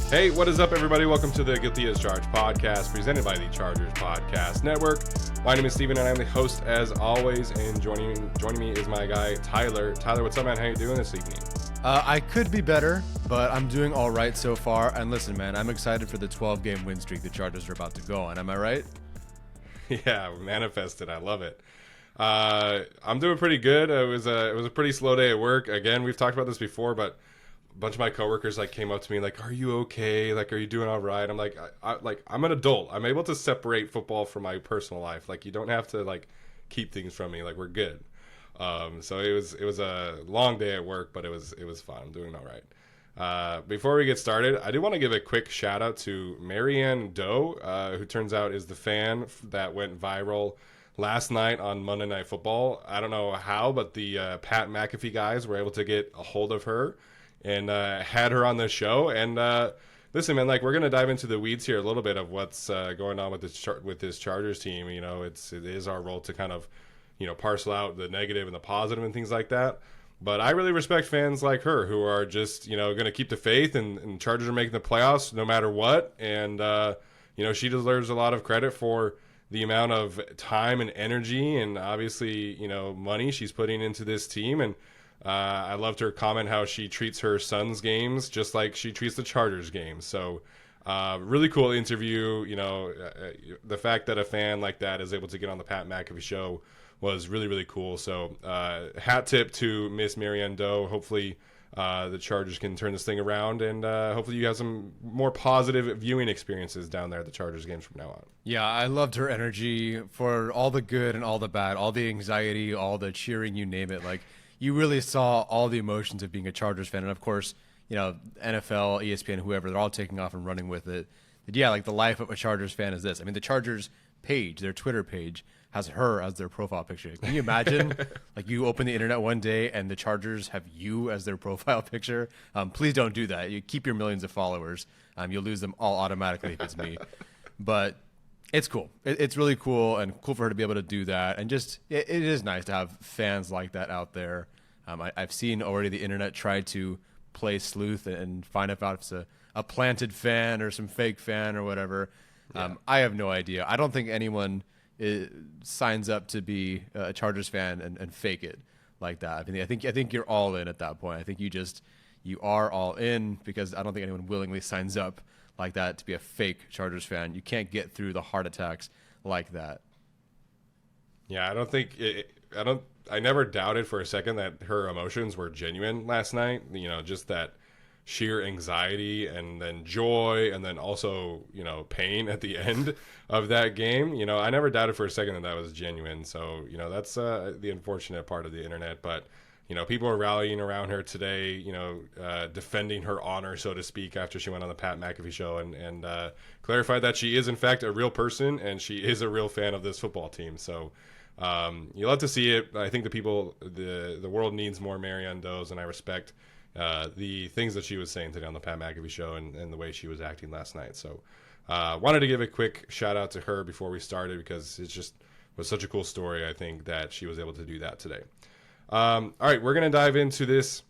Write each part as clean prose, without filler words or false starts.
Hey, what is up, everybody? Welcome to the Guilty as Charged podcast, presented by the Chargers Podcast Network. My name is Steven, and I'm the host, as always, and joining me is my guy, Tyler. Tyler, what's up, man? How you doing this evening? I could be better, but I'm doing all right so far. And listen, man, I'm excited for the 12-game win streak the Chargers are about to go on. Am I right? Yeah, manifested. I love it. I'm doing pretty good. It was a pretty slow day at work. Again, we've talked about this before, but a bunch of my coworkers came up to me like, "Are you okay? Are you doing all right?" I'm like, I'm an adult. I'm able to separate football from my personal life. You don't have to keep things from me. We're good. So it was a long day at work, but it was fun. I'm doing all right. Before we get started, I do want to give a quick shout out to Marianne Doe, who turns out is the fan that went viral last night on Monday Night Football. I don't know how, but the Pat McAfee guys were able to get a hold of her and had her on the show. And listen, man, we're gonna dive into the weeds here a little bit of what's going on with this Chargers team. It is our role to kind of parcel out the negative and the positive and things like that. But I really respect fans like her who are just, going to keep the faith, and Chargers are making the playoffs no matter what. And, she deserves a lot of credit for the amount of time and energy and obviously, money she's putting into this team. And I loved her comment how she treats her son's games just like she treats the Chargers games. So really cool interview. The fact that a fan like that is able to get on the Pat McAfee show was really, really cool. So hat tip to Miss Marianne Doe. Hopefully the Chargers can turn this thing around, and hopefully you have some more positive viewing experiences down there at the Chargers games from now on. Yeah, I loved her energy for all the good and all the bad, all the anxiety, all the cheering, you name it. You really saw all the emotions of being a Chargers fan. And of course, NFL, ESPN, whoever, they're all taking off and running with it. But yeah, the life of a Chargers fan is this. I mean, the Chargers page, their Twitter page, has her as their profile picture. Can you imagine, you open the internet one day and the Chargers have you as their profile picture? Please don't do that. You keep your millions of followers. You'll lose them all automatically if it's me. But it's cool. It's really cool, and cool for her to be able to do that. And just, it is nice to have fans like that out there. I've seen already the internet try to play sleuth and find out if it's a planted fan or some fake fan or whatever. Yeah. I have no idea. I don't think anyone signs up to be a Chargers fan and fake it like that. I think you're all in at that point. I think you are all in, because I don't think anyone willingly signs up like that to be a fake Chargers fan. You can't get through the heart attacks like that. Yeah, I never doubted for a second that her emotions were genuine last night. Just that sheer anxiety and then joy and then also, pain at the end of that game. I never doubted for a second that was genuine. So, that's the unfortunate part of the internet. But, people are rallying around her today, defending her honor, so to speak, after she went on the Pat McAfee show and clarified that she is, in fact, a real person and she is a real fan of this football team. So you'll have to see it. I think the world needs more Marianne Does, and I respect the things that she was saying today on the Pat McAfee show and the way she was acting last night. So wanted to give a quick shout out to her before we started, because it just was such a cool story, I think, that she was able to do that today. All right, we're going to dive into this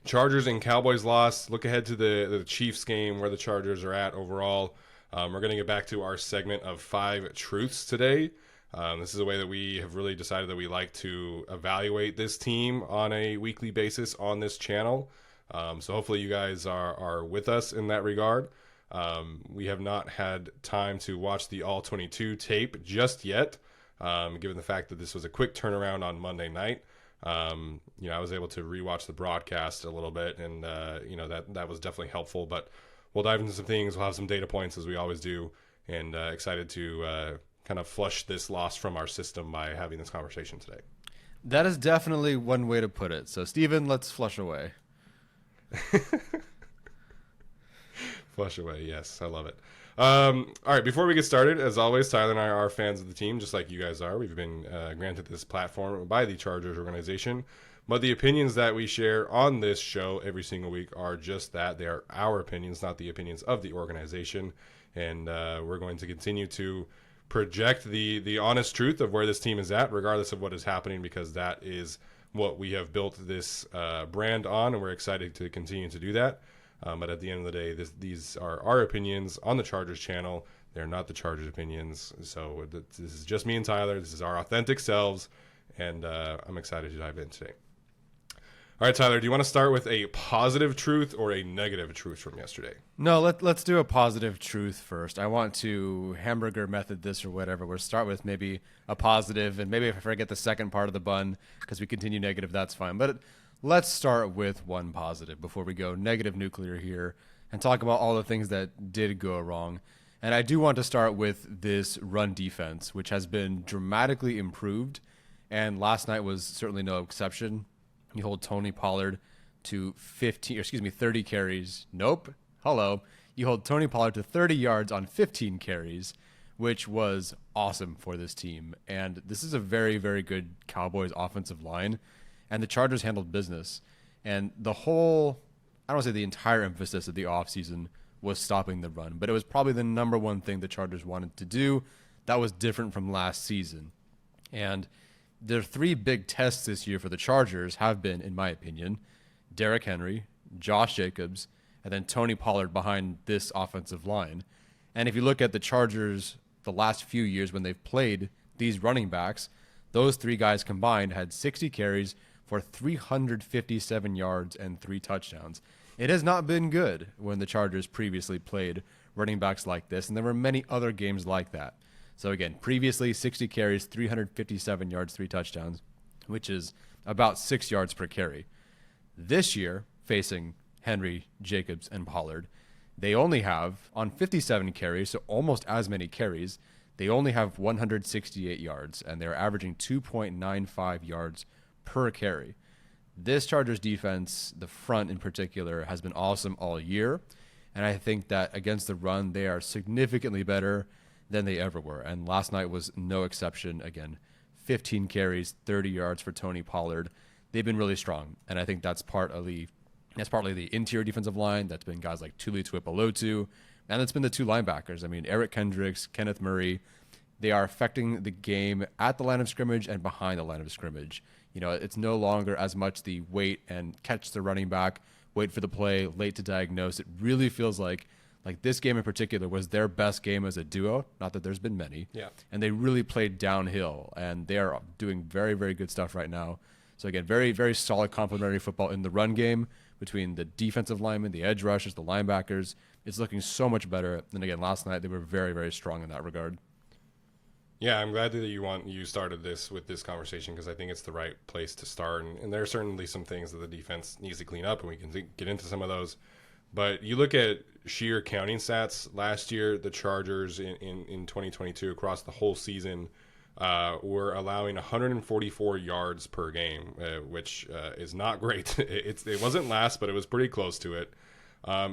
Chargers and Cowboys loss. Look ahead to the Chiefs game, where the Chargers are at overall. We're going to get back to our segment of 5 truths today. This is a way that we have really decided that we like to evaluate this team on a weekly basis on this channel. So hopefully you guys are with us in that regard. We have not had time to watch the All-22 tape just yet, given the fact that this was a quick turnaround on Monday night. I was able to rewatch the broadcast a little bit, and that was definitely helpful. But we'll dive into some things. We'll have some data points, as we always do, and excited to kind of flush this loss from our system by having this conversation today. That is definitely one way to put it. So, Steven, let's flush away. Flush away, yes. I love it. All right, before we get started, as always, Tyler and I are fans of the team, just like you guys are. We've been granted this platform by the Chargers organization. But the opinions that we share on this show every single week are just that. They are our opinions, not the opinions of the organization. And we're going to continue to project the honest truth of where this team is at, regardless of what is happening, because that is what we have built this brand on, and we're excited to continue to do that. But at the end of the day, these are our opinions on the Chargers channel. They're not the Chargers' opinions. So this is just me and Tyler. This is our authentic selves, and I'm excited to dive in today. All right, Tyler, do you want to start with a positive truth or a negative truth from yesterday? No, let's do a positive truth first. I want to hamburger method this or whatever. We'll start with maybe a positive, and maybe if I forget the second part of the bun because we continue negative, that's fine. But let's start with one positive before we go negative nuclear here and talk about all the things that did go wrong. And I do want to start with this run defense, which has been dramatically improved, and last night was certainly no exception. You hold Tony Pollard to 30 carries. Nope. Hello. You hold Tony Pollard to 30 yards on 15 carries, which was awesome for this team. And this is a very, very good Cowboys offensive line. And the Chargers handled business. And I don't want to say the entire emphasis of the offseason was stopping the run, but it was probably the number one thing the Chargers wanted to do that was different from last season. And their three big tests this year for the Chargers have been, in my opinion, Derrick Henry, Josh Jacobs, and then Tony Pollard behind this offensive line. And if you look at the Chargers the last few years when they've played these running backs, those three guys combined had 60 carries for 357 yards and 3 touchdowns. It has not been good when the Chargers previously played running backs like this, and there were many other games like that. So again, previously 60 carries, 357 yards, 3 touchdowns, which is about 6 yards per carry. This year, facing Henry, Jacobs, and Pollard, they only have, on 57 carries, so almost as many carries, they only have 168 yards, and they're averaging 2.95 yards per carry. This Chargers defense, the front in particular, has been awesome all year, and I think that against the run, they are significantly better than they ever were. And last night was no exception. Again, 15 carries, 30 yards for Tony Pollard. They've been really strong. And I think that's partly the interior defensive line. That's been guys like Tuli Tuipulotu. And it's been the 2 linebackers. I mean, Eric Kendricks, Kenneth Murray. They are affecting the game at the line of scrimmage and behind the line of scrimmage. You know, it's no longer as much the wait and catch the running back, wait for the play, late to diagnose. It really feels like this game in particular was their best game as a duo. Not that there's been many. Yeah. And they really played downhill, and they are doing very, very good stuff right now. So again, very, very solid complementary football in the run game between the defensive linemen, the edge rushers, the linebackers. It's looking so much better. And again, last night they were very, very strong in that regard. Yeah, I'm glad that you started this with this conversation because I think it's the right place to start. And there are certainly some things that the defense needs to clean up, and we can get into some of those. But you look at sheer counting stats last year, the Chargers in 2022 across the whole season were allowing 144 yards per game, which is not great. It wasn't last, but it was pretty close to it.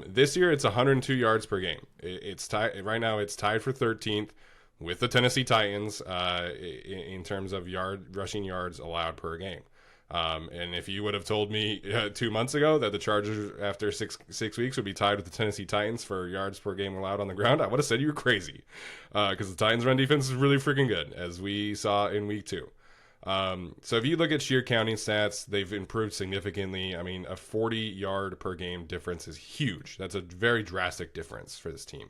This year, it's 102 yards per game. It's tied right now. It's tied for 13th with the Tennessee Titans in terms of rushing yards allowed per game. And if you would have told me 2 months ago that the Chargers after six weeks would be tied with the Tennessee Titans for yards per game allowed on the ground, I would have said you were crazy because the Titans' run defense is really freaking good, as we saw in week 2. So if you look at sheer counting stats, they've improved significantly. I mean, a 40-yard per game difference is huge. That's a very drastic difference for this team.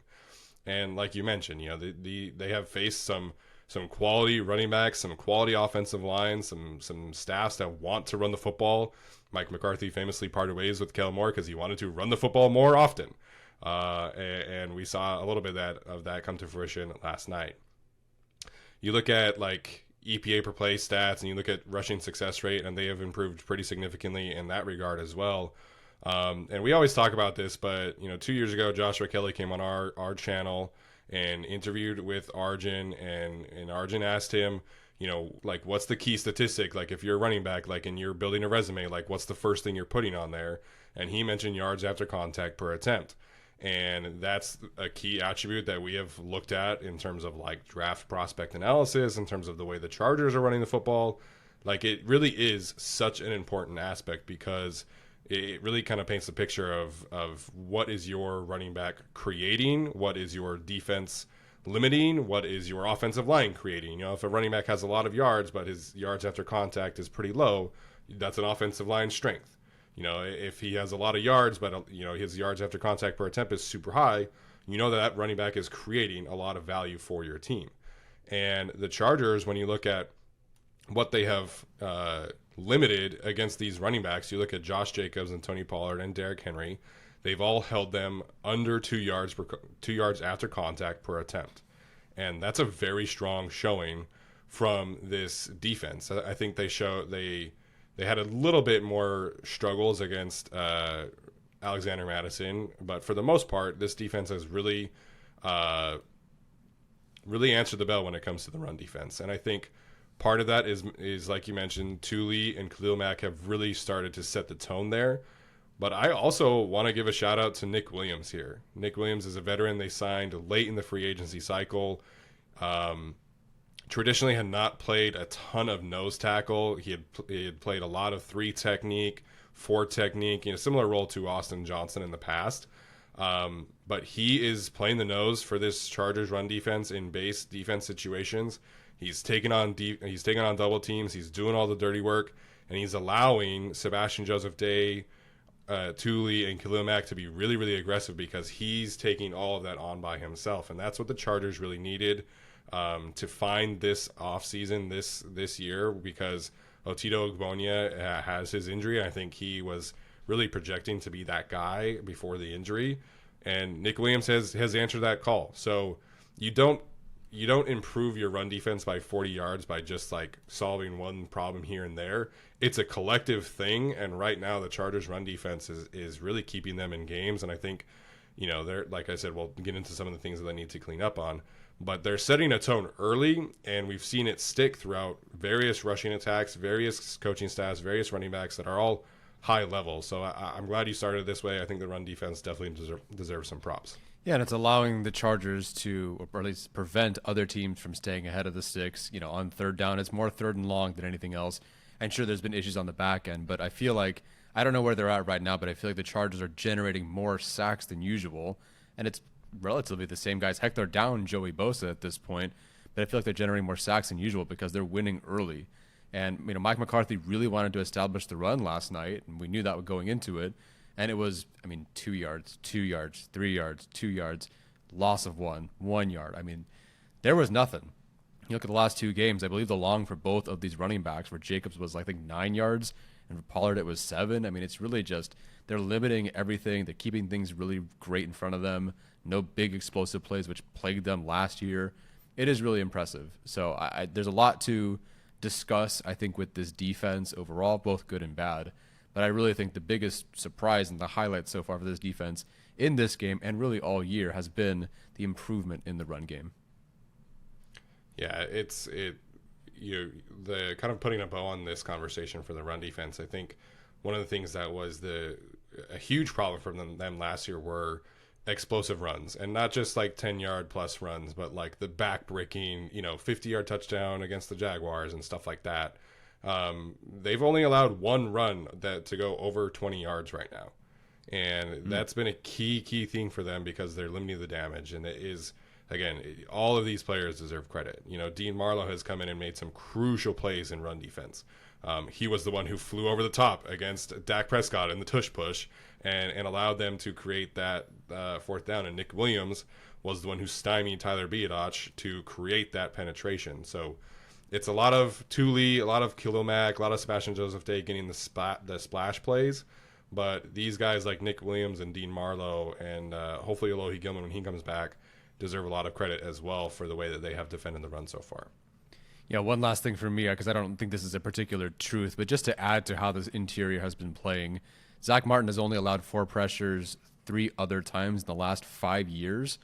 And like you mentioned, you know, they have faced some quality running backs, some quality offensive lines, some staffs that want to run the football. Mike McCarthy famously parted ways with Kellen Moore because he wanted to run the football more often. And we saw a little bit of that come to fruition last night. You look at like EPA per play stats and you look at rushing success rate, and they have improved pretty significantly in that regard as well. And we always talk about this, but, you know, 2 years ago, Joshua Kelly came on our channel and interviewed with Arjun, and Arjun asked him, you know, like, what's the key statistic? Like, if you're a running back, like, and you're building a resume, like, what's the first thing you're putting on there? And he mentioned yards after contact per attempt. And that's a key attribute that we have looked at in terms of, like, draft prospect analysis, in terms of the way the Chargers are running the football. Like, it really is such an important aspect because it really kind of paints a picture of what is your running back creating, what is your defense limiting, what is your offensive line creating. You know, if a running back has a lot of yards, but his yards after contact is pretty low, that's an offensive line strength. if he has a lot of yards, but his yards after contact per attempt is super high, that running back is creating a lot of value for your team. And the Chargers, when you look at what they have limited against these running backs, you look at Josh Jacobs and Tony Pollard and Derrick Henry, they've all held them under 2 yards after contact per attempt. And that's a very strong showing from this defense. I think they had a little bit more struggles against Alexander Mattison, but for the most part, this defense has really answered the bell when it comes to the run defense. And I think part of that is like you mentioned, Tuli and Khalil Mack have really started to set the tone there. But I also want to give a shout out to Nick Williams here. Nick Williams is a veteran they signed late in the free agency cycle. Traditionally had not played a ton of nose tackle. He had played a lot of 3 technique, 4 technique, similar role to Austin Johnson in the past. But he is playing the nose for this Chargers run defense in base defense situations. He's taking on double teams. He's doing all the dirty work, and he's allowing Sebastian Joseph Day, Tuli, and Khalil Mack to be really, really aggressive because he's taking all of that on by himself, and that's what the Chargers really needed to find this offseason this year, because Otito Ogbonnia has his injury, and I think he was really projecting to be that guy before the injury, and Nick Williams has answered that call. So you don't improve your run defense by 40 yards by just like solving one problem here and there. It's a collective thing, and right now the Chargers run defense is really keeping them in games, and I think they're, like I said, we'll get into some of the things that they need to clean up on, but they're setting a tone early, and we've seen it stick throughout various rushing attacks, various coaching staffs, various running backs that are all high level. So I'm glad you started this way. I think the run defense definitely deserves some props. Yeah, and it's allowing the Chargers to, or at least prevent other teams from staying ahead of the sticks. On third down, it's more third and long than anything else. And sure, there's been issues on the back end, but I feel like, I don't know where they're at right now, but I feel like the Chargers are generating more sacks than usual. And it's relatively the same guys. Heck, they're down Joey Bosa at this point, but I feel like they're generating more sacks than usual because they're winning early. And, Mike McCarthy really wanted to establish the run last night, and we knew that going into it. And it was, 2 yards, 2 yards, 3 yards, 2 yards, loss of 1 yard. There was nothing. You look at the last 2 games, I believe the long for both of these running backs, where Jacobs was, 9 yards, and for Pollard it was 7. It's really just, they're limiting everything. They're keeping things really great in front of them. No big explosive plays, which plagued them last year. It is really impressive. So there's a lot to discuss, I think, with this defense overall, both good and bad. But I really think the biggest surprise and the highlight so far for this defense in this game and really all year has been the improvement in the run game. Yeah, the kind of putting a bow on this conversation for the run defense. I think one of the things that was a huge problem for them last year were explosive runs, and not just 10-yard plus runs, but the back-breaking 50-yard touchdown against the Jaguars and stuff like that. They've only allowed one run to go over 20 yards right now, and that's been a key thing for them because they're limiting the damage. And it is, again, all of these players deserve credit. Dean Marlowe has come in and made some crucial plays in run defense. He was the one who flew over the top against Dak Prescott in the tush push and allowed them to create that fourth down. And Nick Williams was the one who stymied Tyler Biadasz to create that penetration. So it's a lot of Tuli, a lot of Khalil Mack, a lot of Sebastian Joseph Day getting the splash plays. But these guys like Nick Williams and Dean Marlowe and hopefully Alohi Gilman when he comes back deserve a lot of credit as well for the way that they have defended the run so far. Yeah, one last thing for me, because I don't think this is a particular truth, but just to add to how this interior has been playing, Zach Martin has only allowed 4 pressures 3 other times in the last 5 years,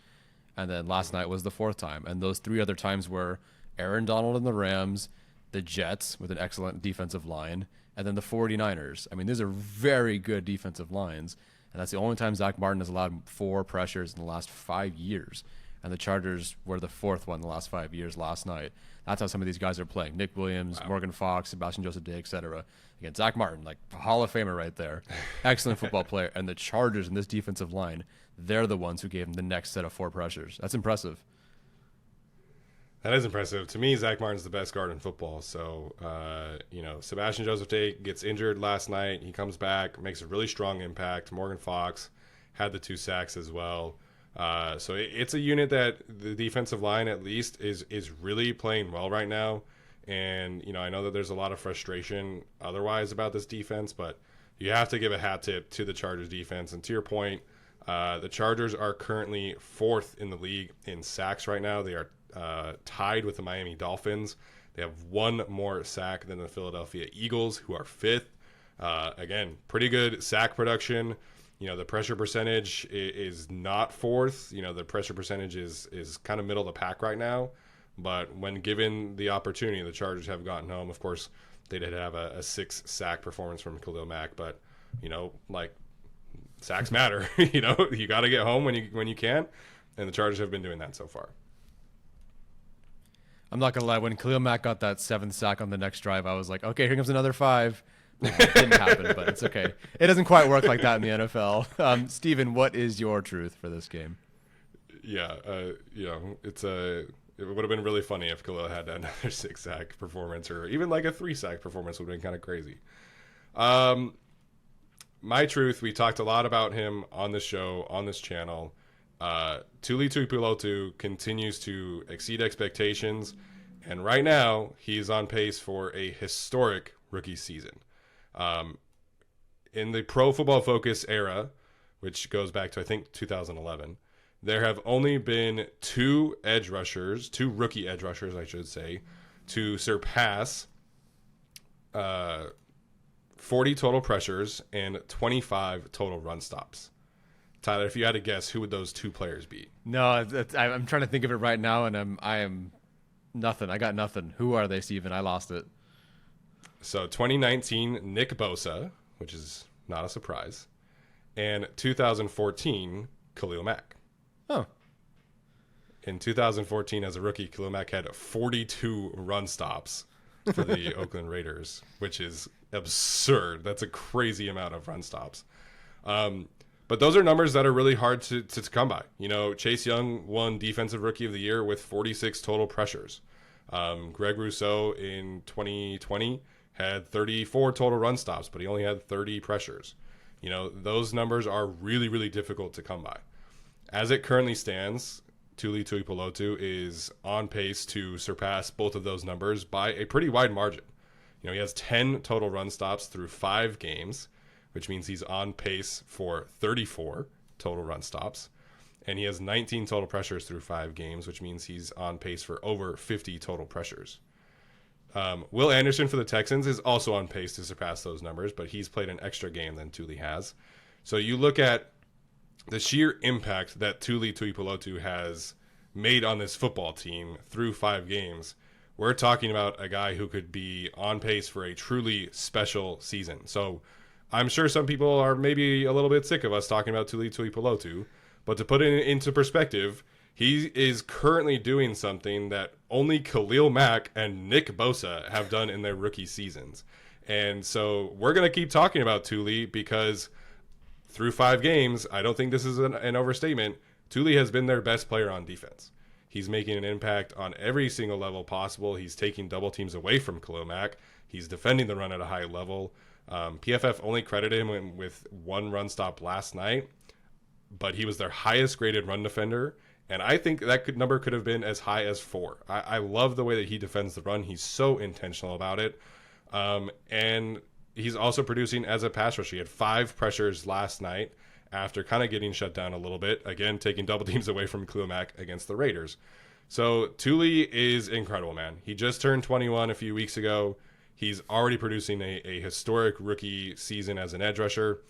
and then last night was the 4th time. And those 3 other times were Aaron Donald and the Rams, the Jets with an excellent defensive line, and then the 49ers. These are very good defensive lines, and that's the only time Zach Martin has allowed 4 pressures in the last 5 years. And the Chargers were the 4th one in the last 5 years last night. That's how some of these guys are playing. Nick Williams, wow. Morgan Fox, Sebastian Joseph Day, etc. Again, Zach Martin, Hall of Famer right there. Excellent football player. And the Chargers in this defensive line, they're the ones who gave him the next set of 4 pressures. That's impressive. That is impressive. To me, Zach Martin's the best guard in football. So, Sebastian Joseph Day gets injured last night. He comes back, makes a really strong impact. Morgan Fox had the 2 sacks as well. So it's a unit that the defensive line, at least, is really playing well right now. And, I know that there's a lot of frustration otherwise about this defense, but you have to give a hat tip to the Chargers defense. And to your point, the Chargers are currently 4th in the league in sacks right now. They are tied with the Miami Dolphins. They have 1 more sack than the Philadelphia Eagles, who are 5th. Again, pretty good sack production. The pressure percentage is not 4th. The pressure percentage is kind of middle of the pack right now. But when given the opportunity, the Chargers have gotten home. Of course, they did have a 6 sack performance from Khalil Mack, but sacks matter. You got to get home when you can, and the Chargers have been doing that so far. I'm not gonna lie. When Khalil Mack got that 7th sack on the next drive, I was like, okay, here comes another 5. It didn't happen, but it's okay. It doesn't quite work like that in the NFL. Steven, what is your truth for this game? Yeah, it would have been really funny if Khalil had another 6 sack performance, or even like a 3 sack performance would have been kind of crazy. My truth, we talked a lot about him on this show, on this channel. Tuli Tuipulotu continues to exceed expectations, and right now he's on pace for a historic rookie season. In the Pro Football Focus era, which goes back to I think 2011, there have only been 2 rookie edge rushers, I should say, to surpass 40 total pressures and 25 total run stops. Tyler, if you had to guess, who would those 2 players be? No, I'm trying to think of it right now, and I am nothing. I got nothing. Who are they, Steven? I lost it. So 2019, Nick Bosa, which is not a surprise, and 2014, Khalil Mack. Oh. In 2014, as a rookie, Khalil Mack had 42 run stops for the Oakland Raiders, which is absurd. That's a crazy amount of run stops. But those are numbers that are really hard to come by. Chase Young won Defensive Rookie of the Year with 46 total pressures. Greg Rousseau in 2020 had 34 total run stops, but he only had 30 pressures. Those numbers are really, really difficult to come by. As it currently stands, Tuli Tuipulotu is on pace to surpass both of those numbers by a pretty wide margin. He has 10 total run stops through 5 games, which means he's on pace for 34 total run stops. And he has 19 total pressures through 5 games, which means he's on pace for over 50 total pressures. Will Anderson for the Texans is also on pace to surpass those numbers, but he's played an extra game than Tuli has. So you look at the sheer impact that Tuli Tuipulotu has made on this football team through 5 games. We're talking about a guy who could be on pace for a truly special season. So I'm sure some people are maybe a little bit sick of us talking about Tuli Tuipulotu, but to put it into perspective, he is currently doing something that only Khalil Mack and Nick Bosa have done in their rookie seasons. And so we're going to keep talking about Tuli because through 5 games, I don't think this is an overstatement, Tuli has been their best player on defense. He's making an impact on every single level possible. He's taking double teams away from Khalil Mack. He's defending the run at a high level. PFF only credited him with 1 run stop last night, but he was their highest graded run defender. And I think that number could have been as high as 4. I love the way that he defends the run. He's so intentional about it. And he's also producing as a pass rusher. He had 5 pressures last night after kind of getting shut down a little bit. Again, taking double teams away from Khalil Mack against the Raiders. So Tuli is incredible, man. He just turned 21 a few weeks ago. He's already producing a historic rookie season as an edge rusher.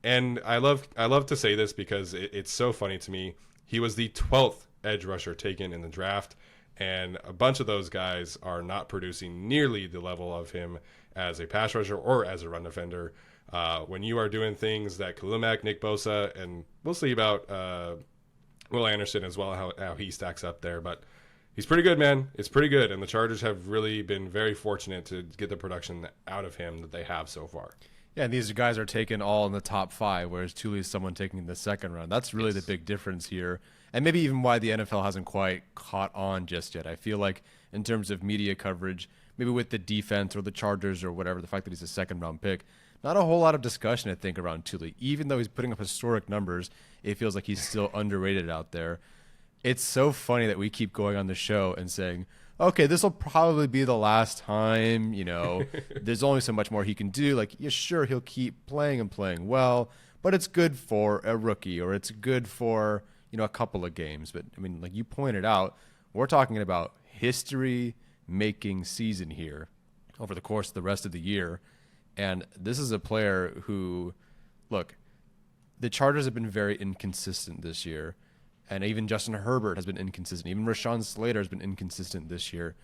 And I love to say this because it's so funny to me. He was the 12th edge rusher taken in the draft, and a bunch of those guys are not producing nearly the level of him as a pass rusher or as a run defender. When you are doing things that Khalil Mack, Nick Bosa, and we'll see about Will Anderson as well, how he stacks up there. But he's pretty good, man. It's pretty good, and the Chargers have really been very fortunate to get the production out of him that they have so far. Yeah, and these guys are taken all in the top 5, whereas Tuli is someone taking the second round. That's really the big difference here. And maybe even why the NFL hasn't quite caught on just yet. I feel like in terms of media coverage, maybe with the defense or the Chargers or whatever, the fact that he's a second round pick, not a whole lot of discussion, I think, around Tuli. Even though he's putting up historic numbers, it feels like he's still underrated out there. It's so funny that we keep going on the show and saying, okay, this will probably be the last time, there's only so much more he can do. Like, yeah, sure, he'll keep playing and playing well, but it's good for a rookie or it's good for, a couple of games. But, I mean, like you pointed out, we're talking about history-making season here over the course of the rest of the year. And this is a player who, look, the Chargers have been very inconsistent this year. And even Justin Herbert has been inconsistent. Even Rashawn Slater has been inconsistent this year.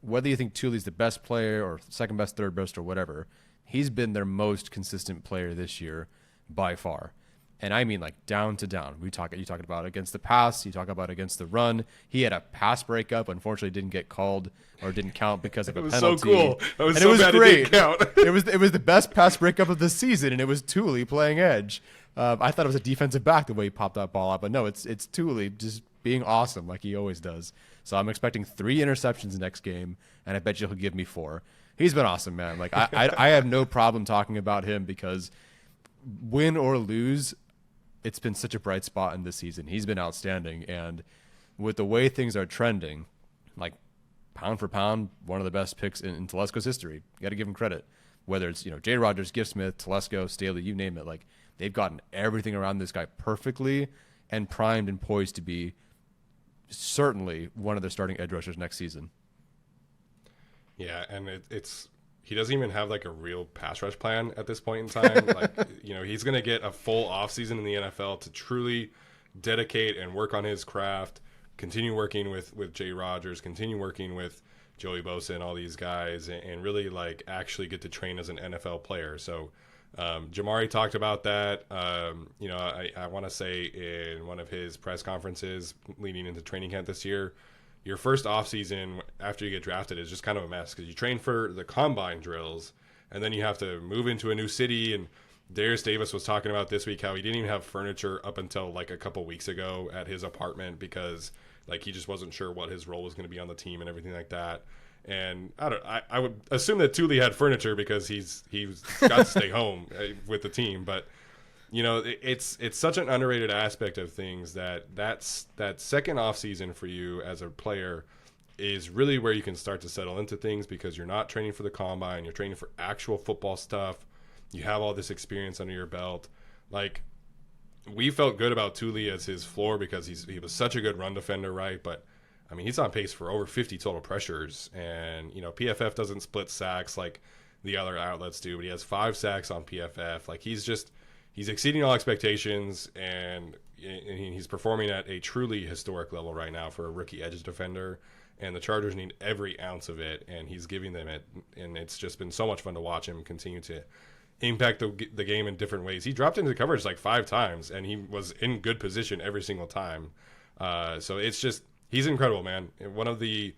Whether you think Tuli's the best player or second best, third best, or whatever, he's been their most consistent player this year by far. And I mean like down to down. You talk about against the pass, you talk about against the run. He had a pass breakup, unfortunately didn't get called or didn't count because of a penalty. It was so cool. And it was great. It didn't count. it was the best pass breakup of the season, and it was Tuli playing edge. I thought it was a defensive back the way he popped that ball out, but no, it's Tuli just being awesome like he always does. So I'm expecting 3 interceptions next game, and I bet you he'll give me 4. He's been awesome, man. Like I have no problem talking about him because win or lose, it's been such a bright spot in this season. He's been outstanding, and with the way things are trending, like pound for pound, one of the best picks in Telesco's history. You got to give him credit. Whether it's J. Rodgers, Gift Smith, Telesco, Staley, you name it, like. They've gotten everything around this guy perfectly and primed and poised to be certainly one of their starting edge rushers next season. Yeah, and he doesn't even have like a real pass rush plan at this point in time. Like, he's going to get a full offseason in the NFL to truly dedicate and work on his craft, continue working with J. Rodgers, continue working with Joey Bosa and all these guys, and really like actually get to train as an NFL player. So Jamari talked about that. I want to say in one of his press conferences leading into training camp this year, your first offseason after you get drafted is just kind of a mess because you train for the combine drills and then you have to move into a new city. And Darius Davis was talking about this week how he didn't even have furniture up until like a couple weeks ago at his apartment because like he just wasn't sure what his role was going to be on the team and everything like that. And I would assume that Tuli had furniture because he's got to stay home with the team. But it's such an underrated aspect of things that second off season for you as a player is really where you can start to settle into things because you're not training for the combine, you're training for actual football stuff. You have all this experience under your belt. Like we felt good about Tuli as his floor because he was such a good run defender, right? But I mean, he's on pace for over 50 total pressures, and PFF doesn't split sacks like the other outlets do, but he has 5 sacks on PFF. Like he's exceeding all expectations, and he's performing at a truly historic level right now for a rookie edge defender. And the Chargers need every ounce of it, and he's giving them it. And it's just been so much fun to watch him continue to impact the game in different ways. He dropped into coverage like 5 times, and he was in good position every single time. So it's just. He's incredible, man. One of the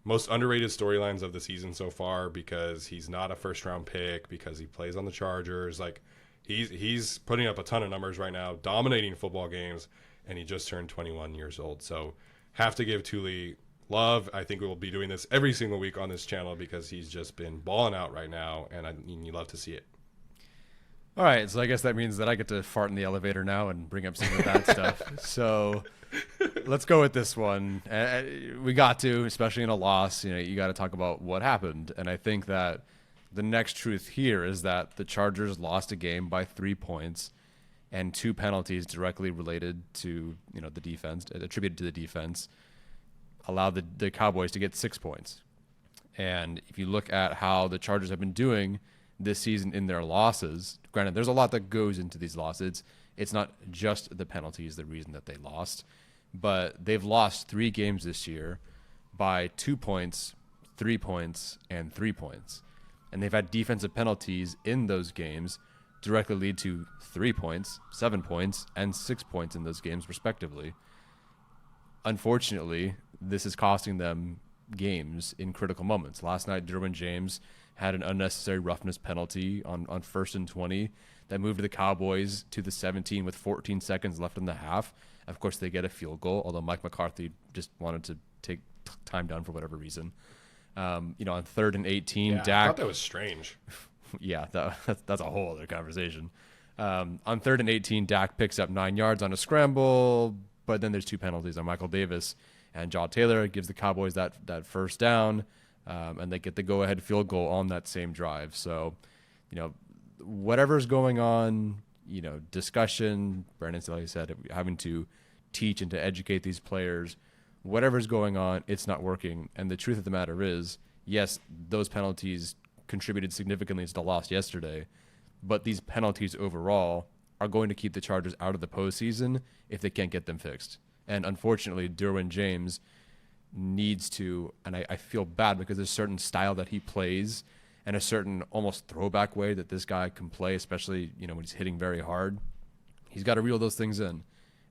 most underrated storylines of the season so far because he's not a first-round pick, because he plays on the Chargers. Like, he's putting up a ton of numbers right now, dominating football games, and he just turned 21 years old. So have to give Tuli love. I think we will be doing this every single week on this channel because he's just been balling out right now, and you love to see it. All right, so I guess that means that I get to fart in the elevator now and bring up some of that stuff. So let's go with this one. We got to, especially in a loss, you got to talk about what happened. And I think that the next truth here is that the Chargers lost a game by 3 points and 2 penalties directly related to, the defense, attributed to the defense, allowed the Cowboys to get 6 points. And if you look at how the Chargers have been doing this season in their losses, granted, there's a lot that goes into these losses. It's not just the penalties the reason that they lost, but they've lost 3 games this year by 2 points, 3 points, and 3 points. And they've had defensive penalties in those games directly lead to 3 points, 7 points, and 6 points in those games, respectively. Unfortunately, this is costing them games in critical moments. Last night, Derwin James had an unnecessary roughness penalty on 1st and 20 that moved the Cowboys to the 17 with 14 seconds left in the half. Of course, they get a field goal, although Mike McCarthy just wanted to take time down for whatever reason. On 3rd and 18, Yeah, Dak. I thought that was strange. Yeah, that's a whole other conversation. On 3rd and 18, Dak picks up 9 yards on a scramble, but then there's 2 penalties on Michael Davis, and Jaw Taylor gives the Cowboys that first down, and they get the go-ahead field goal on that same drive. So, whatever's going on, discussion, Brandon, like you said, having to teach and to educate these players, whatever's going on, it's not working. And the truth of the matter is, yes, those penalties contributed significantly to the loss yesterday, but these penalties overall are going to keep the Chargers out of the postseason if they can't get them fixed. And unfortunately, Derwin James needs to, and I feel bad because there's a certain style that he plays and a certain almost throwback way that this guy can play, especially, when he's hitting very hard. He's got to reel those things in.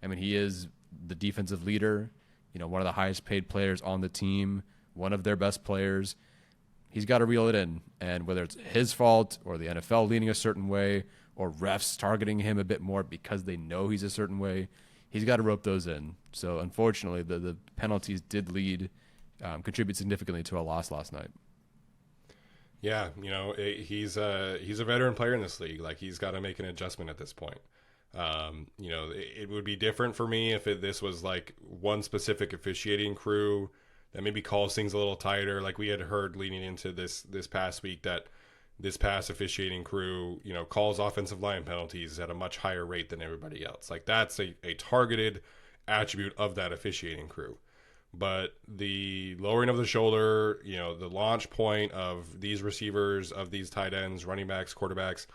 I mean, he is the defensive leader, one of the highest paid players on the team, one of their best players. He's got to reel it in. And whether it's his fault or the NFL leaning a certain way or refs targeting him a bit more because they know he's a certain way, he's got to rope those in. So unfortunately, the penalties did contribute significantly to a loss last night. Yeah, he's a veteran player in this league. Like, he's got to make an adjustment at this point. It would be different for me if this was like one specific officiating crew that maybe calls things a little tighter. Like we had heard leading into this past week that this past officiating crew, calls offensive line penalties at a much higher rate than everybody else. Like that's a targeted attribute of that officiating crew. But the lowering of the shoulder, the launch point of these receivers, of these tight ends, running backs, quarterbacks,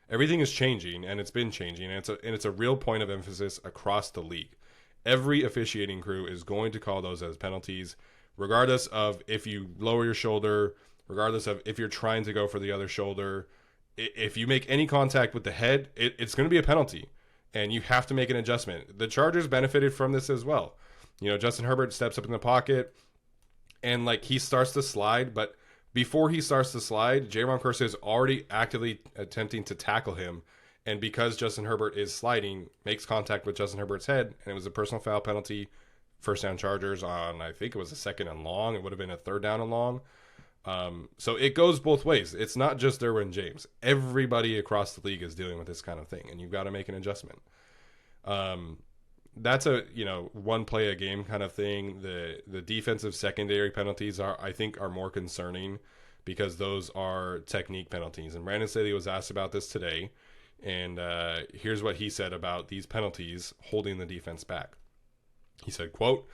everything is changing, and it's been changing, and it's a real point of emphasis across the league. Every officiating crew is going to call those as penalties, regardless of if you lower your shoulder, regardless of if you're trying to go for the other shoulder. If you make any contact with the head, it's going to be a penalty, and you have to make an adjustment. The Chargers benefited from this as well. Justin Herbert steps up in the pocket, and he starts to slide, but before he starts to slide, Jaron Kersey is already actively attempting to tackle him, and because Justin Herbert is sliding, makes contact with Justin Herbert's head, and it was a personal foul penalty, first down Chargers on, I think it was a 2nd and long. It would have been a 3rd down and long. So it goes both ways. It's not just Derwin James. Everybody across the league is dealing with this kind of thing, and you've got to make an adjustment. That's a one play a game kind of thing. The defensive secondary penalties I think are more concerning because those are technique penalties. And Brandon Staley was asked about this today, and here's what he said about these penalties holding the defense back. He said, quote,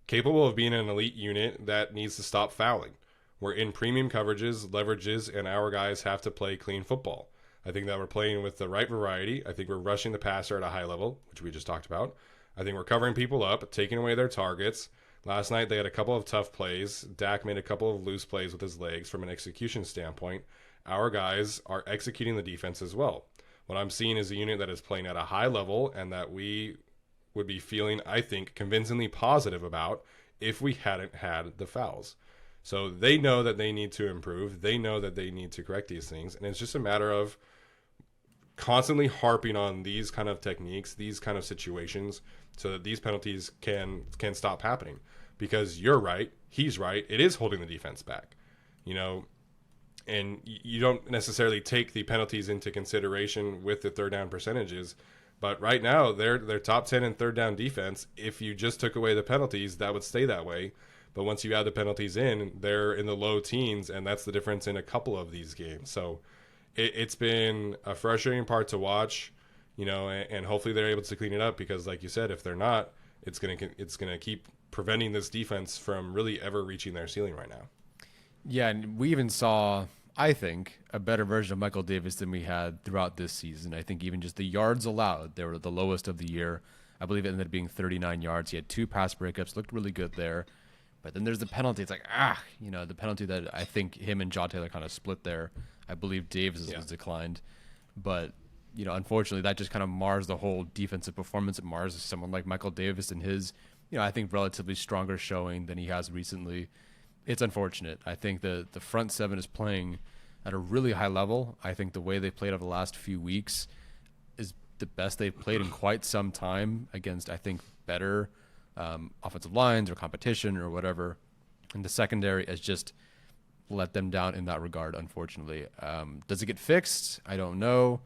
"Capable of being an elite unit that needs to stop fouling. We're in premium coverages, leverages, and our guys have to play clean football. I think that we're playing with the right variety. I think we're rushing the passer at a high level," which we just talked about. "I think we're covering people up, taking away their targets. Last night they had a couple of tough plays. Dak made a couple of loose plays with his legs from an execution standpoint. Our guys are executing the defense as well. What I'm seeing is a unit that is playing at a high level and that we would be feeling, I think, convincingly positive about if we hadn't had the fouls." So they know that they need to improve. They know that they need to correct these things. And it's just a matter of constantly harping on these kind of techniques, these kind of situations, so that these penalties can stop happening. Because you're right, he's right, it is holding the defense back. And you don't necessarily take the penalties into consideration with the 3rd down percentages, but right now they're top 10 in 3rd down defense. If you just took away the penalties, that would stay that way. But once you add the penalties in, they're in the low teens, and that's the difference in a couple of these games. So it's been a frustrating part to watch, and hopefully they're able to clean it up because, like you said, if they're not, it's gonna keep preventing this defense from really ever reaching their ceiling right now. Yeah, and we even saw, I think, a better version of Michael Davis than we had throughout this season. I think even just the yards allowed, they were the lowest of the year. I believe it ended up being 39 yards. He had 2 pass breakups, looked really good there. But then there's the penalty. It's the penalty that I think him and Jaw Taylor kind of split there. I believe Davis was declined. But, unfortunately, that just kind of mars the whole defensive performance. It mars someone like Michael Davis and his, I think relatively stronger showing than he has recently. It's unfortunate. I think the front seven is playing at a really high level. I think the way they played over the last few weeks is the best they've played in quite some time against, I think, better offensive lines or competition or whatever. And the secondary has just let them down in that regard, unfortunately. Does it get fixed? I don't know.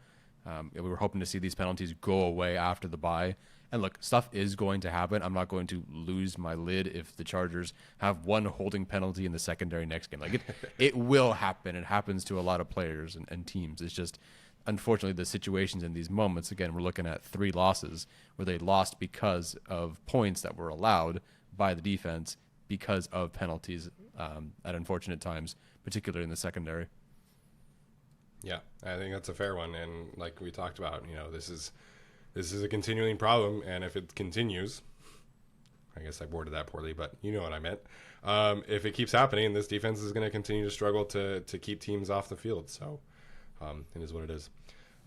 We were hoping to see these penalties go away after the bye. And look, stuff is going to happen. I'm not going to lose my lid if the Chargers have one holding penalty in the secondary next game. Like it will happen. It happens to a lot of players and teams. It's just, unfortunately, the situations in these moments, again, we're looking at 3 losses where they lost because of points that were allowed by the defense because of penalties at unfortunate times, particularly in the secondary. Yeah, I think that's a fair one. And like we talked about, this is a continuing problem. And if it continues, I guess I worded that poorly, but you know what I meant. If it keeps happening, this defense is going to continue to struggle to keep teams off the field. So it is what it is.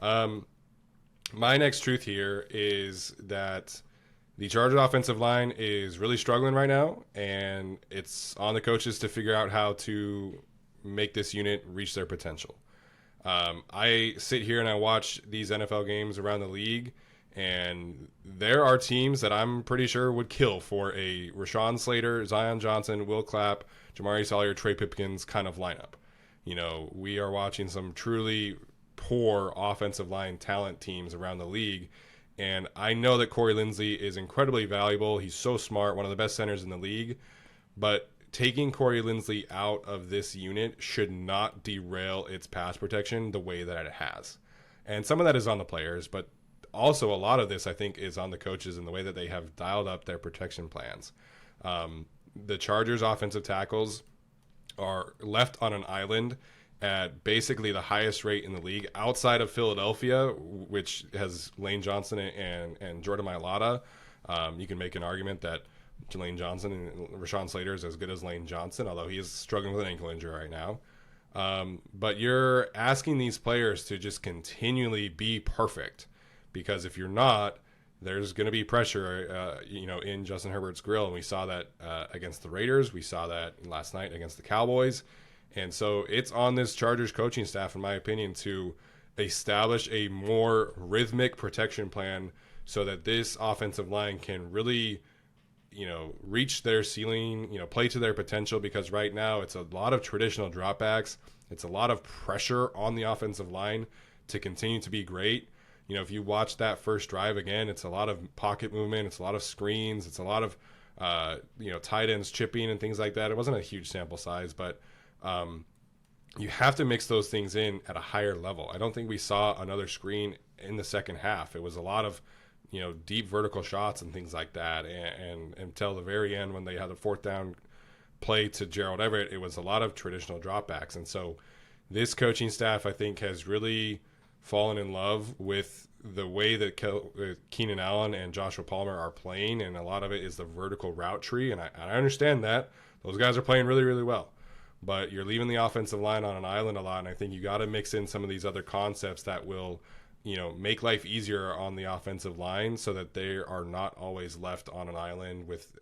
My next truth here is that the Chargers offensive line is really struggling right now, and it's on the coaches to figure out how to make this unit reach their potential. I sit here and I watch these NFL games around the league, and there are teams that I'm pretty sure would kill for a Rashawn Slater, Zion Johnson, Will Clapp, Jamari Salyer, Trey Pipkins kind of lineup. We are watching some truly poor offensive line talent teams around the league, and I know that Corey Linsley is incredibly valuable. He's so smart, one of the best centers in the league, but taking Corey Linsley out of this unit should not derail its pass protection the way that it has. And some of that is on the players, but also a lot of this, I think, is on the coaches and the way that they have dialed up their protection plans. The Chargers offensive tackles are left on an island at basically the highest rate in the league outside of Philadelphia, which has Lane Johnson and Jordan Mailata. You can make an argument that Lane Johnson and Rashawn Slater is as good as Lane Johnson, although he is struggling with an ankle injury right now. But you're asking these players to just continually be perfect, because if you're not, there's going to be pressure, in Justin Herbert's grill. And we saw that against the Raiders. We saw that last night against the Cowboys. And so it's on this Chargers coaching staff, in my opinion, to establish a more rhythmic protection plan so that this offensive line can really, reach their ceiling, play to their potential, because right now it's a lot of traditional dropbacks. It's a lot of pressure on the offensive line to continue to be great. If you watch that first drive again, it's a lot of pocket movement. It's a lot of screens. It's a lot of, tight ends chipping and things like that. It wasn't a huge sample size, but you have to mix those things in at a higher level. I don't think we saw another screen in the second half. It was a lot of, deep vertical shots and things like that. And until the very end, when they had the 4th down play to Gerald Everett, it was a lot of traditional dropbacks. And so this coaching staff, I think, has really fallen in love with the way that Keenan Allen and Joshua Palmer are playing. And a lot of it is the vertical route tree. And I understand that. Those guys are playing really, really well. But you're leaving the offensive line on an island a lot, and I think you got to mix in some of these other concepts that will, make life easier on the offensive line, so that they are not always left on an island with,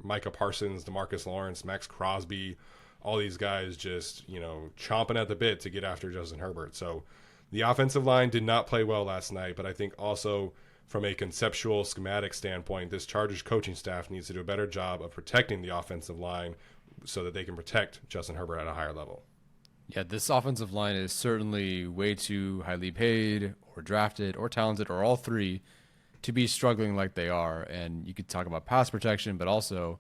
Micah Parsons, DeMarcus Lawrence, Max Crosby, all these guys just, chomping at the bit to get after Justin Herbert. So the offensive line did not play well last night, but I think also from a conceptual schematic standpoint, this Chargers coaching staff needs to do a better job of protecting the offensive line so that they can protect Justin Herbert at a higher level. Yeah, this offensive line is certainly way too highly paid or drafted or talented or all three to be struggling like they are. And you could talk about pass protection, but also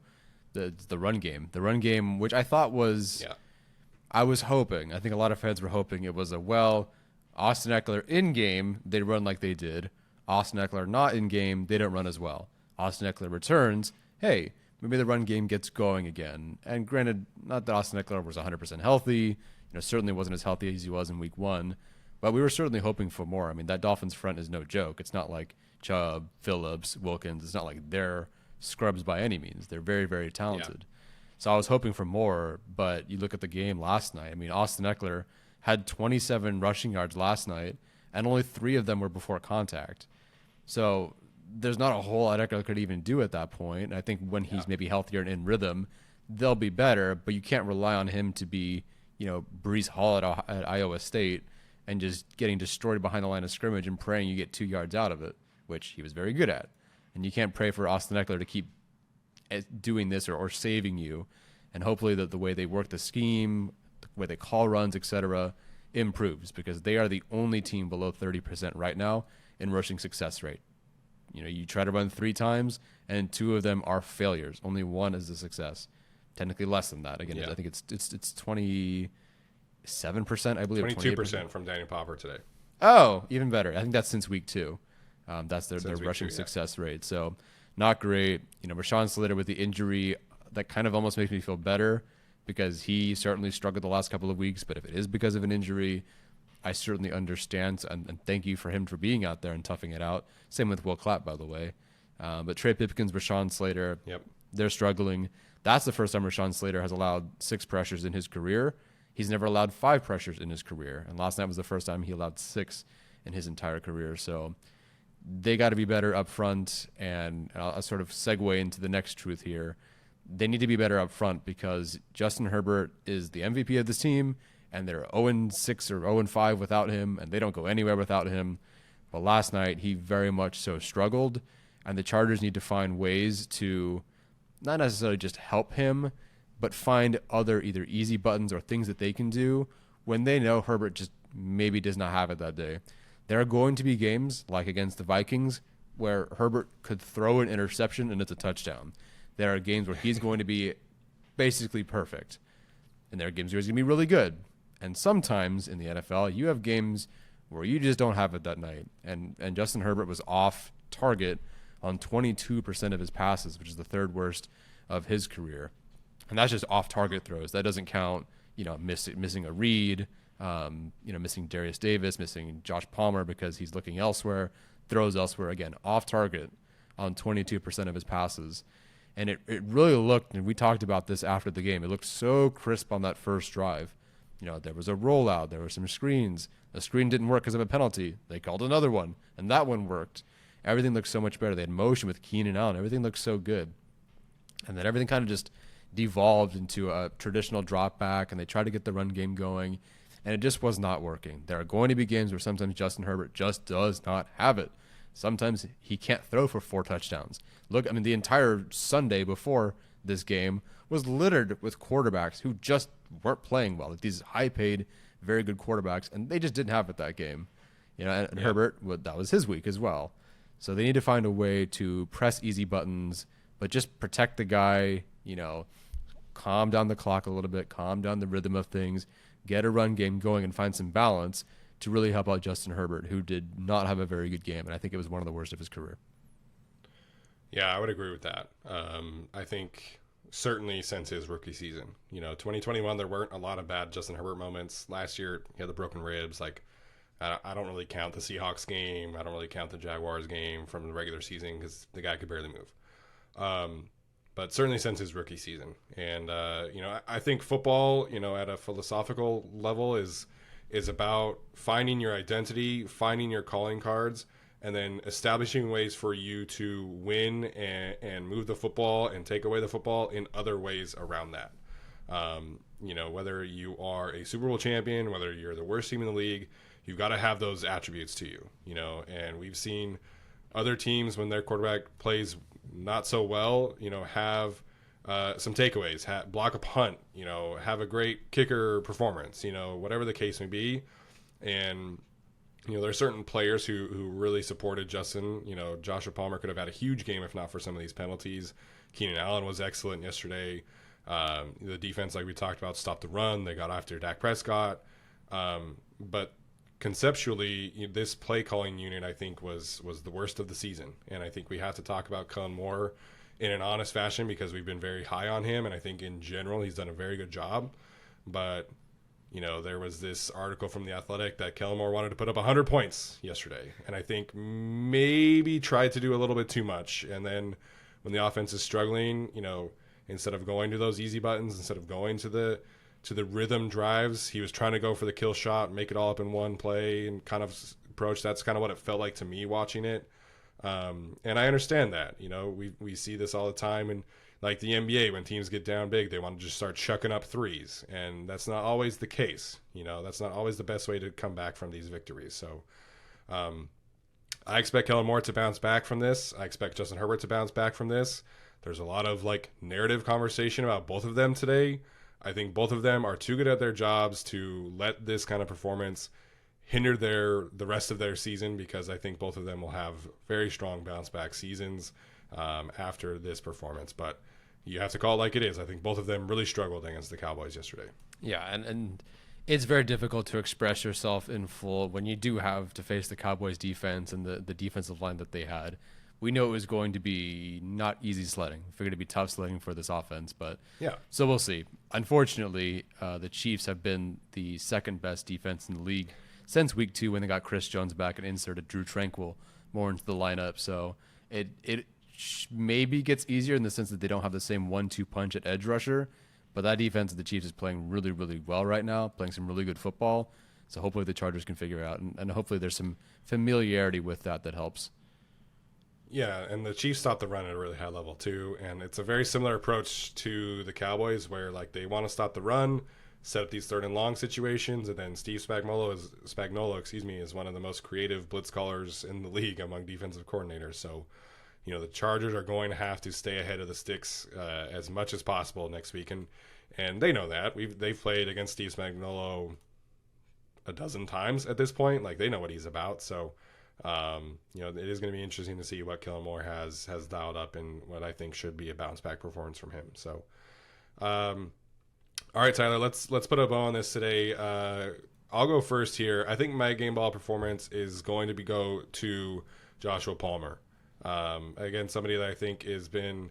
the run game. The run game, which I thought was, I was hoping, I think a lot of fans were hoping it was Austin Eckler in game, they run like they did. Austin Eckler not in game, they don't run as well. Austin Eckler returns, hey, maybe the run game gets going again. And granted, not that Austin Eckler was 100% healthy, certainly wasn't as healthy as he was in week 1, but we were certainly hoping for more. I mean, that Dolphins front is no joke. It's not like Chubb, Phillips, Wilkins. It's not like they're scrubs by any means. They're very, very talented. Yeah. So I was hoping for more, but you look at the game last night. I mean, Austin Eckler had 27 rushing yards last night, and only 3 of them were before contact. So there's not a whole lot Eckler could even do at that point. I think when he's maybe healthier and in rhythm, they'll be better, but you can't rely on him to be, Brees Hall at Iowa State and just getting destroyed behind the line of scrimmage and praying you get 2 yards out of it, which he was very good at. And you can't pray for Austin Eckler to keep doing this or saving you. And hopefully the way they work the scheme, the way they call runs, etc., improves, because they are the only team below 30% right now in rushing success rate. You try to run 3 times, and 2 of them are failures. Only 1 is a success. Technically less than that. Again, I think it's 27%, I believe. 22% from Daniel Popper today. Oh, even better. I think that's since week 2. That's their rushing 2, success rate. So not great. Rashawn Slater with the injury, that kind of almost makes me feel better, because he certainly struggled the last couple of weeks. But if it is because of an injury, I certainly understand. And thank you for him for being out there and toughing it out. Same with Will Clapp, by the way. But Trey Pipkins, Rashawn Slater, they're struggling. That's the first time Rashawn Slater has allowed 6 pressures in his career. He's never allowed 5 pressures in his career. And last night was the first time he allowed 6 in his entire career. So they got to be better up front. And I'll sort of segue into the next truth here. They need to be better up front, because Justin Herbert is the MVP of this team, and they're 0-6 or 0-5 without him, and they don't go anywhere without him. But last night, he very much so struggled, and the Chargers need to find ways to not necessarily just help him, but find other either easy buttons or things that they can do when they know Herbert just maybe does not have it that day. There are going to be games, like against the Vikings, where Herbert could throw an interception and it's a touchdown. There are games where he's going to be basically perfect, and there are games where he's going to be really good. And sometimes in the NFL, you have games where you just don't have it that night. And Justin Herbert was off target on 22% of his passes, which is the 3rd worst of his career. And that's just off target throws. That doesn't count, missing a read, missing Darius Davis, missing Josh Palmer because he's looking elsewhere, throws elsewhere. Again, off target on 22% of his passes. And it really looked, and we talked about this after the game, it looked so crisp on that first drive. There was a rollout, there were some screens. A screen didn't work because of a penalty. They called another one, and that one worked. Everything looked so much better. They had motion with Keenan Allen. Everything looked so good. And then everything kind of just devolved into a traditional drop back, and they tried to get the run game going, and it just was not working. There are going to be games where sometimes Justin Herbert just does not have it. Sometimes he can't throw for 4 touchdowns. Look, the entire Sunday before this game was littered with quarterbacks who just weren't playing well. Like these high-paid, very good quarterbacks, and they just didn't have it that game. And Herbert, that was his week as well. So they need to find a way to press easy buttons, but just protect the guy, calm down the clock a little bit, calm down the rhythm of things, get a run game going, and find some balance to really help out Justin Herbert, who did not have a very good game, and I think it was one of the worst of his career. Yeah, I would agree with that. I think certainly since his rookie season, 2021, there weren't a lot of bad Justin Herbert moments. Last year, he had the broken ribs. I don't really count the Seahawks game. I don't really count the Jaguars game from the regular season because the guy could barely move. But certainly since his rookie season. And, I think football, at a philosophical level is about finding your identity, finding your calling cards, and then establishing ways for you to win and move the football and take away the football in other ways around that. Whether you are a Super Bowl champion, whether you're the worst team in the league, you've got to have those attributes to you, and we've seen other teams when their quarterback plays not so well, have some takeaways, block a punt, have a great kicker performance, whatever the case may be. And, there are certain players who really supported Justin. Joshua Palmer could have had a huge game if not for some of these penalties. Keenan Allen was excellent yesterday. The defense, like we talked about, stopped the run. They got after Dak Prescott. But conceptually, this play calling unit, I think, was the worst of the season. And I think we have to talk about Kellen Moore in an honest fashion because we've been very high on him. And I think in general, he's done a very good job. But there was this article from The Athletic that Kellen Moore wanted to put up 100 points yesterday. And I think maybe tried to do a little bit too much. And then when the offense is struggling, instead of going to those easy buttons, instead of going to the rhythm drives, he was trying to go for the kill shot, make it all up in one play and kind of approach. That's kind of what it felt like to me watching it. And I understand that, we see this all the time. And like the NBA, when teams get down big, they want to just start chucking up threes, and that's not always the case. That's not always the best way to come back from these victories. So I expect Kellen Moore to bounce back from this. I expect Justin Herbert to bounce back from this. There's a lot of narrative conversation about both of them today. I think both of them are too good at their jobs to let this kind of performance hinder the rest of their season, because I think both of them will have very strong bounce back seasons after this performance. But you have to call it like it is. I think both of them really struggled against the Cowboys yesterday. Yeah, and it's very difficult to express yourself in full when you do have to face the Cowboys defense and the defensive line that they had. We know it was going to be not easy sledding. We figured it'd be tough sledding for this offense, but yeah. So we'll see. Unfortunately, the Chiefs have been the second best defense in the league since week 2 when they got Chris Jones back and inserted Drew Tranquill more into the lineup. So it maybe gets easier in the sense that they don't have the same 1-2 punch at edge rusher. But that defense of the Chiefs is playing really, really well right now, playing some really good football. So hopefully the Chargers can figure it out, and hopefully there's some familiarity with that helps. Yeah, and the Chiefs stop the run at a really high level too, and it's a very similar approach to the Cowboys, where they want to stop the run, set up these 3rd and long situations, and then Steve Spagnuolo is one of the most creative blitz callers in the league among defensive coordinators. So the Chargers are going to have to stay ahead of the sticks as much as possible next week, and they know that. They've played against Steve Spagnuolo a dozen times at this point. They know what he's about. So, it is going to be interesting to see what Kellen Moore has dialed up in what I think should be a bounce back performance from him. So, all right, Tyler, let's put a bow on this today. I'll go first here. I think my game ball performance is going to go to Joshua Palmer. Again, somebody that I think has been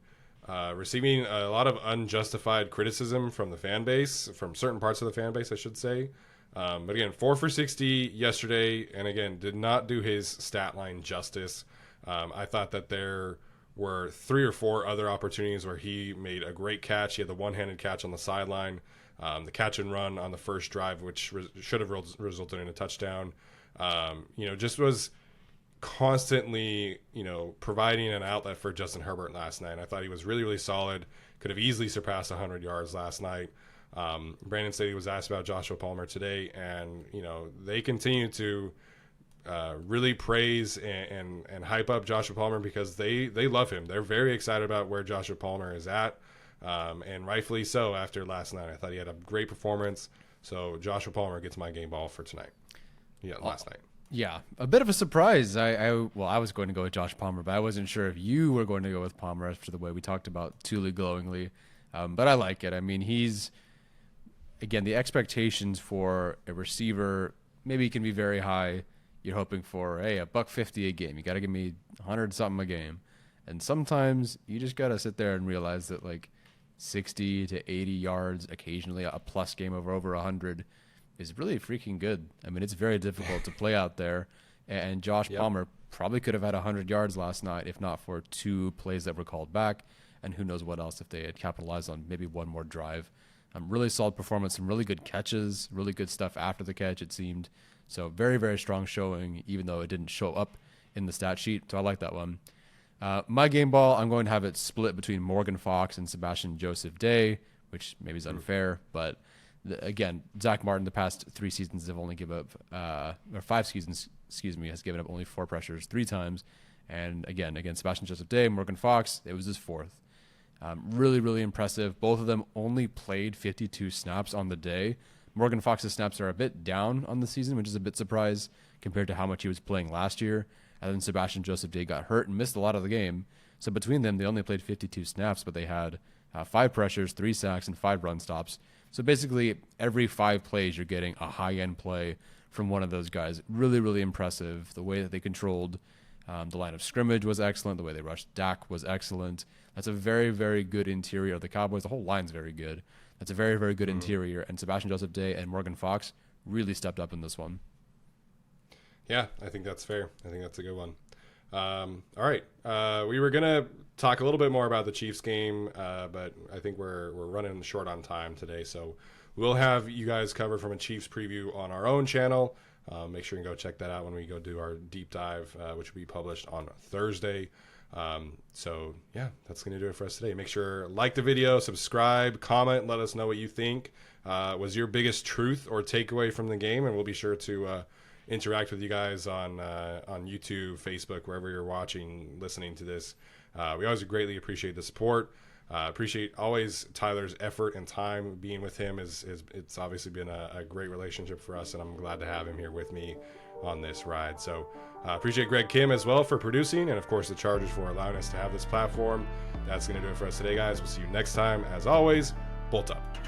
receiving a lot of unjustified criticism from the fan base, from certain parts of the fan base, I should say. But again, 4 for 60 yesterday, and again, did not do his stat line justice. I thought that there were 3 or 4 other opportunities where he made a great catch. He had the one-handed catch on the sideline, the catch and run on the first drive, which should have resulted in a touchdown. Just was constantly, providing an outlet for Justin Herbert last night. I thought he was really, really solid. Could have easily surpassed 100 yards last night. Brandon Staley was asked about Joshua Palmer today, and they continue to really praise and hype up Joshua Palmer because they love him. They're very excited about where Joshua Palmer is at, and rightfully so after last night. I thought he had a great performance. So Joshua Palmer gets my game ball for tonight. Yeah, last night. Yeah, a bit of a surprise. I was going to go with Josh Palmer, but I wasn't sure if you were going to go with Palmer after the way we talked about Tuli glowingly. But I like it. I mean, again, the expectations for a receiver maybe can be very high. You're hoping for, hey, $150 a game. You got to give me 100 something a game. And sometimes you just got to sit there and realize that 60 to 80 yards occasionally, a plus game over 100 is really freaking good. I mean, it's very difficult to play out there. And Josh Palmer probably could have had 100 yards last night if not for 2 plays that were called back. And who knows what else if they had capitalized on maybe one more drive. Really solid performance, some really good catches, really good stuff after the catch, it seemed. So very, very strong showing, even though it didn't show up in the stat sheet. So I like that one. My game ball, I'm going to have it split between Morgan Fox and Sebastian Joseph Day, which maybe is unfair. But again, Zach Martin, the past 3 seasons have only given up, or 5 seasons, has given up only 4 pressures 3 times. And again, Sebastian Joseph Day, Morgan Fox, it was his 4th. Really, really impressive. Both of them only played 52 snaps on the day. Morgan Fox's snaps are a bit down on the season, which is a bit surprise compared to how much he was playing last year. And then Sebastian Joseph Day got hurt and missed a lot of the game. So between them, they only played 52 snaps, but they had 5 pressures, 3 sacks, and 5 run stops. So basically, every 5 plays, you're getting a high-end play from one of those guys. Really, really impressive. The way that they controlled the line of scrimmage was excellent. The way they rushed Dak was excellent. That's a very, very good interior of the Cowboys. The whole line's very good. That's a very, very good interior. And Sebastian Joseph Day and Morgan Fox really stepped up in this one. Yeah, I think that's fair. I think that's a good one. All right. We were going to talk a little bit more about the Chiefs game, but I think we're running short on time today. So we'll have you guys covered from a Chiefs preview on our own channel. Make sure you go check that out when we go do our deep dive, which will be published on Thursday. So yeah, that's going to do it for us today. Make sure like the video, subscribe, comment, let us know what you think. Was your biggest truth or takeaway from the game? And we'll be sure to interact with you guys on YouTube, Facebook, wherever you're watching, listening to this. We always greatly appreciate the support. Appreciate always Tyler's effort and time being with him. It's obviously been a great relationship for us, and I'm glad to have him here with me on this ride. So appreciate Greg Kim as well for producing, and of course the Chargers for allowing us to have this platform. That's going to do it for us today, guys. We'll see you next time. As always, bolt up.